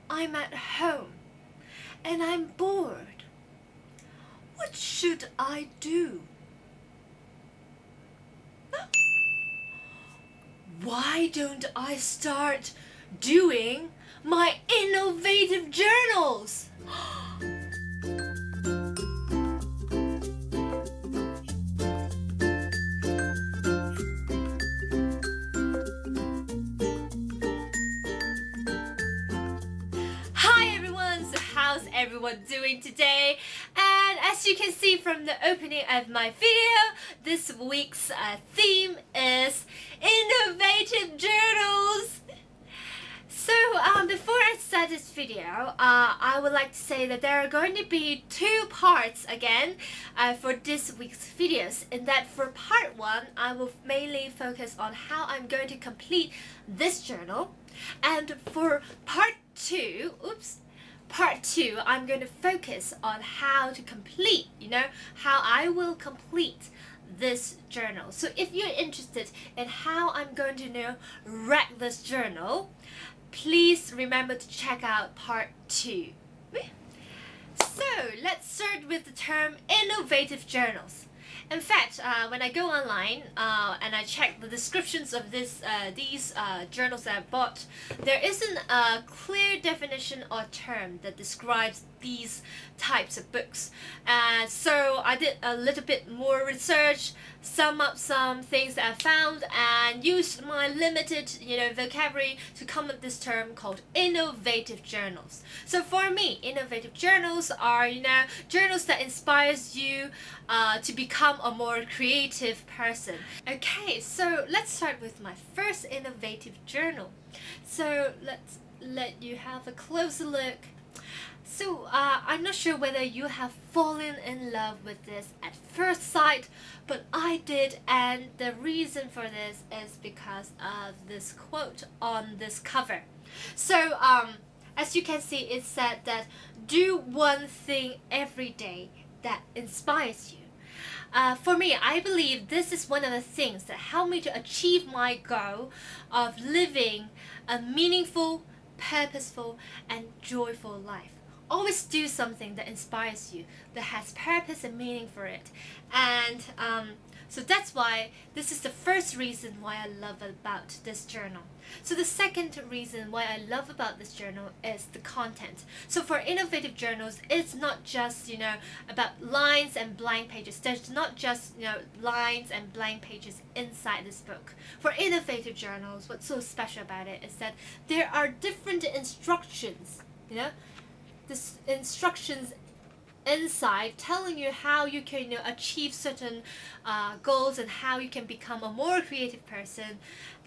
I'm at home and I'm bored. What should I do? Why don't I start doing my innovative journals? Hi everyone, so how's everyone doing today? And as you can see from the opening of my video, this week's theme is innovative journals. So before I start this video, I would like to say that there are going to be two parts again for this week's videos. In that for part one, I will mainly focus on how I'm going to complete this journal. And for part two, I'm going to focus on how to complete, how I will complete this journal. So if you're interested in how I'm going to write this journal, please remember to check out part 2. So let's start with the term innovative journals. In fact, when I go online and I check the descriptions of these journals that I bought, there isn't a clear definition or term that describes these types of books. So I did a little bit more research, sum up some things that I found, and used my limited vocabulary to come up with this term called innovative journals. So for me, innovative journals are journals that inspires you to become a more creative person. Okay, so let's start with my first innovative journal. So let's let you have a closer look. So I'm not sure whether you have fallen in love with this at first sight, but I did, and the reason for this is because of this quote on this cover. So as you can see, it said that do one thing every day that inspires you. For me, I believe this is one of the things that help me to achieve my goal of living a meaningful, purposeful, and joyful life. Always do something that inspires you, that has purpose and meaning for it. And so that's why this is the first reason why I love about this journal. So the second reason why I love about this journal is the content. So for innovative journals, it's not just about lines and blank pages. There's not just lines and blank pages inside this book. For innovative journals, what's so special about it is that there are different instructions. This instructions inside telling you how you can achieve certain goals and how you can become a more creative person,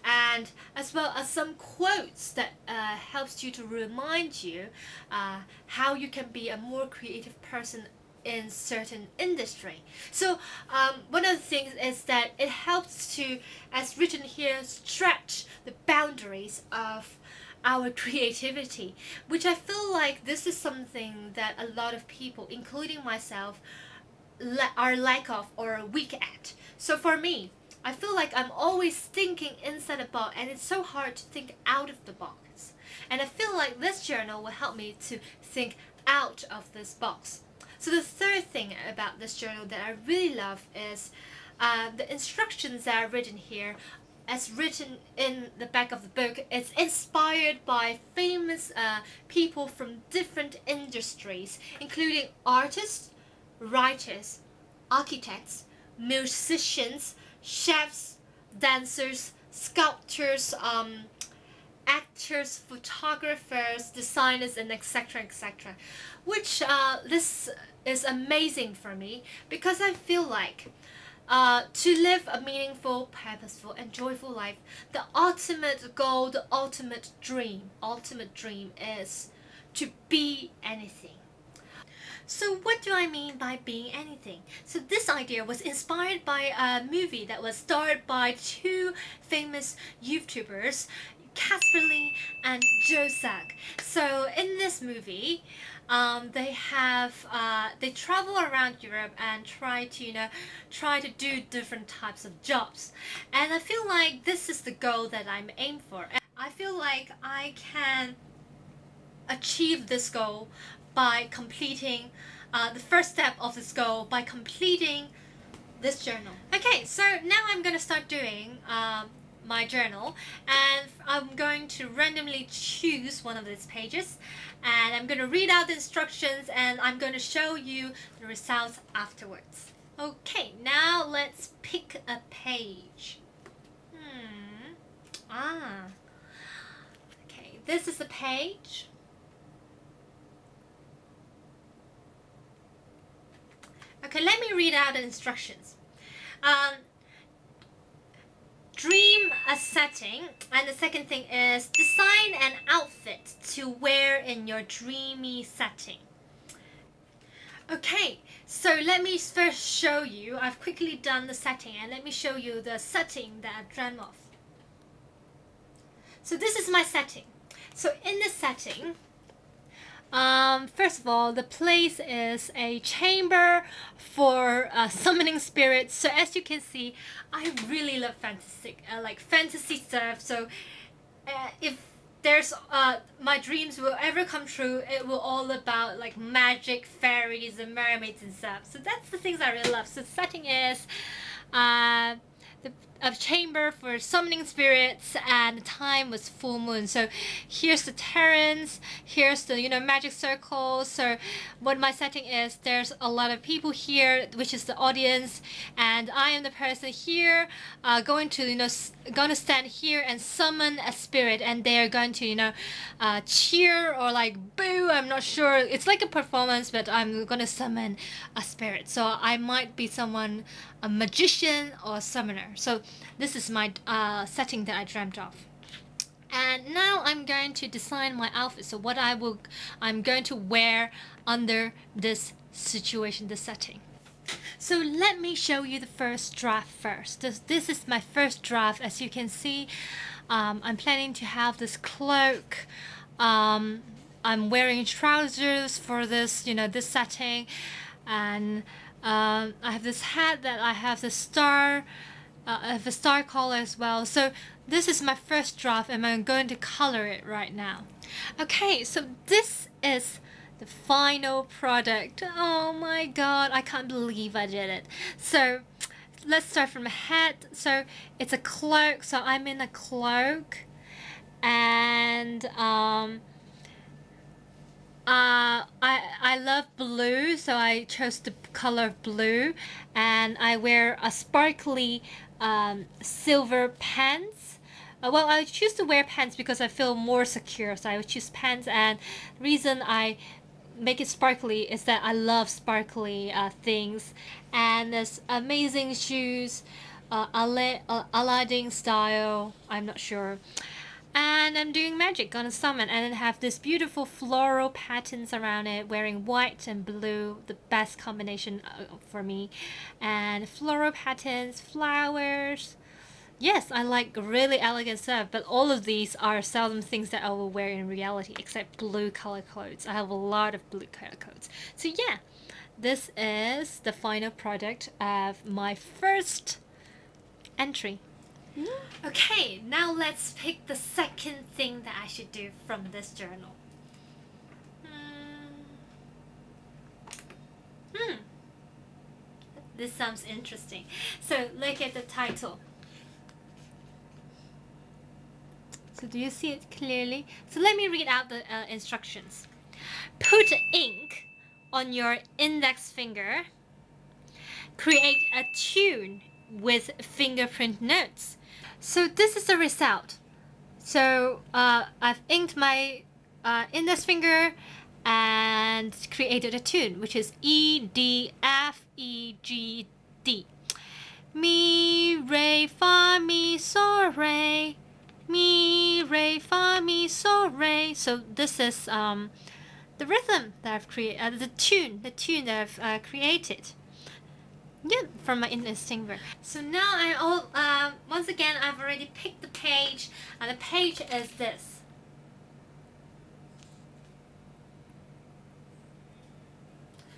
and as well as some quotes that helps you to remind you how you can be a more creative person in certain industry. So one of the things is that it helps to, as written here, stretch the boundaries of our creativity, which I feel like this is something that a lot of people, including myself, are lack of or weak at. So for me, I feel like I'm always thinking inside a box, and it's so hard to think out of the box. And I feel like this journal will help me to think out of this box. So the third thing about this journal that I really love is the instructions that are written here. As written in the back of the book, it's inspired by famous people from different industries, including artists, writers, architects, musicians, chefs, dancers, sculptors, actors, photographers, designers, and etc. etc. Which this is amazing for me, because I feel like to live a meaningful, purposeful, and joyful life, the ultimate goal, the ultimate dream is to be anything. So what do I mean by being anything? So this idea was inspired by a movie that was starred by two famous YouTubers, Casper Lee and Joe Sugg. So in this movie, they travel around Europe and try to do different types of jobs. And I feel like this is the goal that I'm aimed for. I feel like I can achieve this goal by completing the first step of this goal by completing this journal. Okay, so now I'm going to start doing my journal, and I'm going to randomly choose one of these pages, and I'm going to read out the instructions, and I'm going to show you the results afterwards. Okay, now let's pick a page. Okay, this is the page. Okay, let me read out the instructions. Dream a setting, and the second thing is design an outfit to wear in your dreamy setting. Okay, so let me first show you. I've quickly done the setting, and let me show you the setting that I've dreamt of. So this is my setting. So in this setting, first of all, the place is a chamber for summoning spirits. So as you can see, I really love fantasy stuff. So if there's my dreams will ever come true, it will all about like magic, fairies, and mermaids and stuff. So that's the things I really love. So the setting is a chamber for summoning spirits, and the time was full moon. So here's the terrace, here's the magic circle. So what my setting is, there's a lot of people here, which is the audience, and I am the person here going to stand here and summon a spirit, and they are going to cheer or like boo. I'm not sure. It's like a performance, but I'm gonna summon a spirit. So I might be someone, a magician or a summoner. So this is my setting that I dreamt of. And now I'm going to design my outfit. So what I'm going to wear under this situation, this setting. So let me show you the first draft first. This is my first draft. As you can see, I'm planning to have this cloak. I'm wearing trousers for this, this setting, and I have this hat that I have the star. I have a star collar as well. So this is my first draft, and I'm going to color it right now. Okay, so this is the final product. Oh my god, I can't believe I did it. So let's start from the hat. So it's a cloak, so I'm in a cloak, and I love blue, so I chose the color of blue, and I wear a sparkly silver pants. Well, I choose to wear pants because I feel more secure, so I would choose pants. And the reason I make it sparkly is that I love sparkly things. And there's amazing shoes, Aladdin style, I'm not sure. And I'm doing magic on a summon, and then have this beautiful floral patterns around it, wearing white and blue, the best combination for me. And floral patterns, flowers. Yes, I like really elegant stuff, but all of these are seldom things that I will wear in reality, except blue color clothes. I have a lot of blue color clothes. So yeah, this is the final product of my first entry. Okay, now let's pick the second thing that I should do from this journal. This sounds interesting. So look at the title. So do you see it clearly? So let me read out the instructions. Put ink on your index finger. Create a tune with fingerprint notes. So this is the result. So I've inked my index finger and created a tune, which is E, D, F, E, G, D. Mi, re, fa, mi, so, re. Mi, re, fa, mi, so, re. So this is the rhythm that I've created, the tune that I've created. Yeah, from my index finger. So now once again I've already picked the page, and the page is this.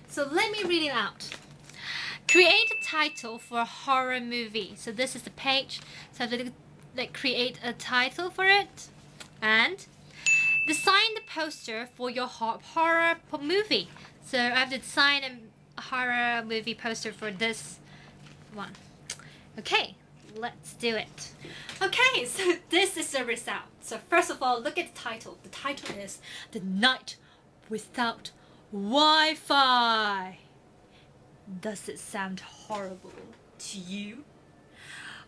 So let me read it out. Create a title for a horror movie. So this is the page. So I have to create a title for it, and design the poster for your horror movie. So I have to design a horror movie poster for this one. Okay, let's do it. Okay, so this is the result. So first of all, look at the title. The title is The Night Without Wi-Fi. Does it sound horrible to you?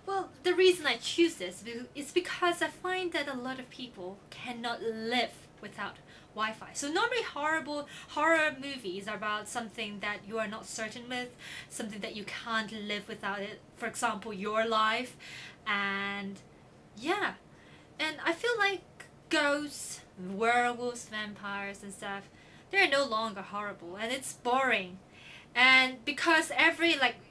Well, the reason I choose this is because I find that a lot of people cannot live without Wi-Fi. So normally horror movies are about something that you are not certain with, something that you can't live without it. For example, your life. And yeah. And I feel like ghosts, werewolves, vampires and stuff, they're no longer horrible and it's boring. And because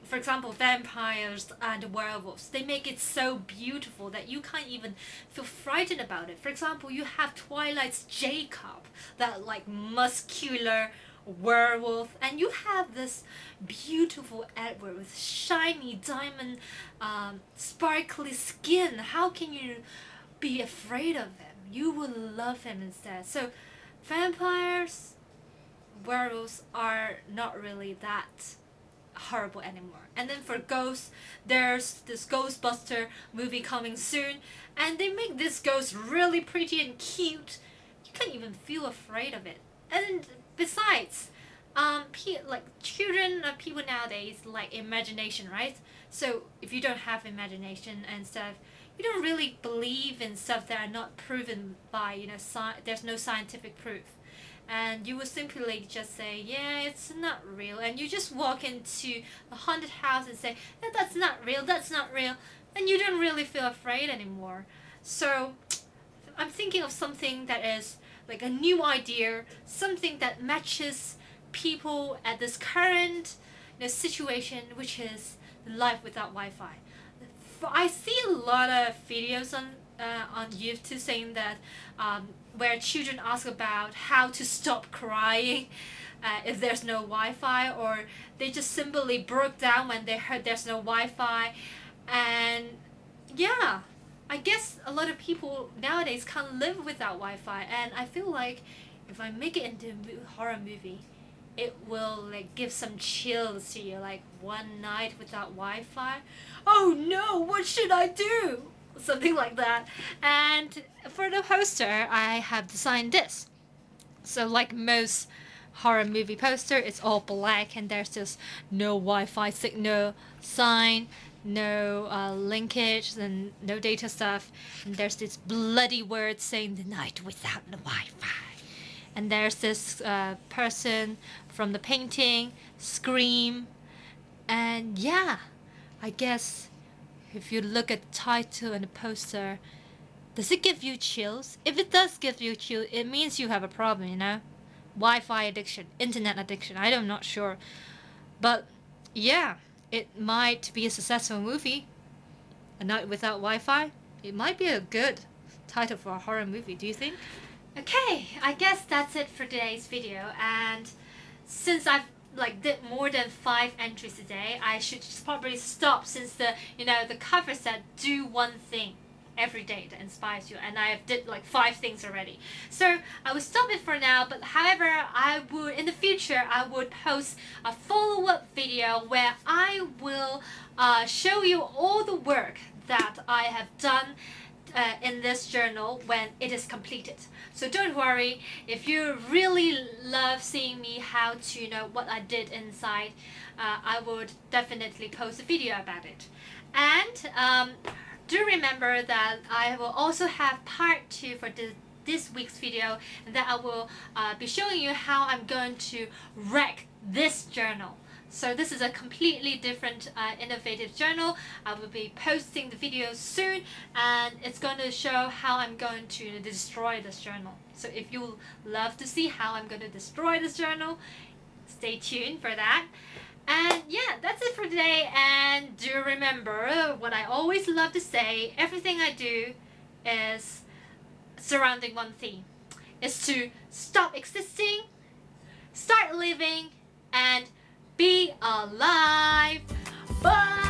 for example, vampires and werewolves, they make it so beautiful that you can't even feel frightened about it. For example, you have Twilight's Jacob, that muscular werewolf, and you have this beautiful Edward with shiny diamond, sparkly skin. How can you be afraid of him? You will love him instead. So, vampires, werewolves are not really that horrible anymore. And then for ghosts, there's this Ghostbuster movie coming soon, and they make this ghost really pretty and cute. You can't even feel afraid of it. And besides, children and people nowadays like imagination, right? So if you don't have imagination and stuff, you don't really believe in stuff that are not proven by there's no scientific proof. And you will simply just say, yeah, it's not real. And you just walk into a haunted house and say, yeah, that's not real, that's not real. And you don't really feel afraid anymore. So I'm thinking of something that is like a new idea, something that matches people at this current situation, which is life without Wi-Fi. I see a lot of videos on YouTube saying that where children ask about how to stop crying if there's no Wi-Fi, or they just simply broke down when they heard there's no Wi-Fi. And yeah, I guess a lot of people nowadays can't live without Wi-Fi, and I feel like if I make it into a horror movie, it will give some chills to you, like one night without Wi-Fi. Oh no, what should I do? Something like that. And for the poster, I have designed this. So like most horror movie poster, it's all black and there's just no Wi-Fi signal sign, no linkage and no data stuff. And there's this bloody word saying the night without the Wi-Fi. And there's this person from the painting, Scream. And yeah, I guess if you look at the title and the poster, does it give you chills? If it does give you chills, it means you have a problem, Wi-Fi addiction, internet addiction, I'm not sure. But yeah, it might be a successful movie. A Night Without Wi-Fi. It might be a good title for a horror movie, do you think? Okay, I guess that's it for today's video, and since I've did more than 5 entries today, I should probably stop, since the cover said do one thing every day that inspires you, and I have did 5 things already. So I will stop it for now, but however, in the future I would post a follow-up video where I will show you all the work that I have done in this journal when it is completed. So don't worry, if you really love seeing me how to what I did inside, I would definitely post a video about it. And do remember that I will also have part 2 for this week's video, and that I will be showing you how I'm going to wreck this journal. So this is a completely different innovative journal. I will be posting the videos soon, and it's going to show how I'm going to destroy this journal. So if you love to see how I'm going to destroy this journal, stay tuned for that. And yeah, that's it for today. And do remember what I always love to say, everything I do is surrounding one theme. It's to stop existing, start living, and be alive. Bye!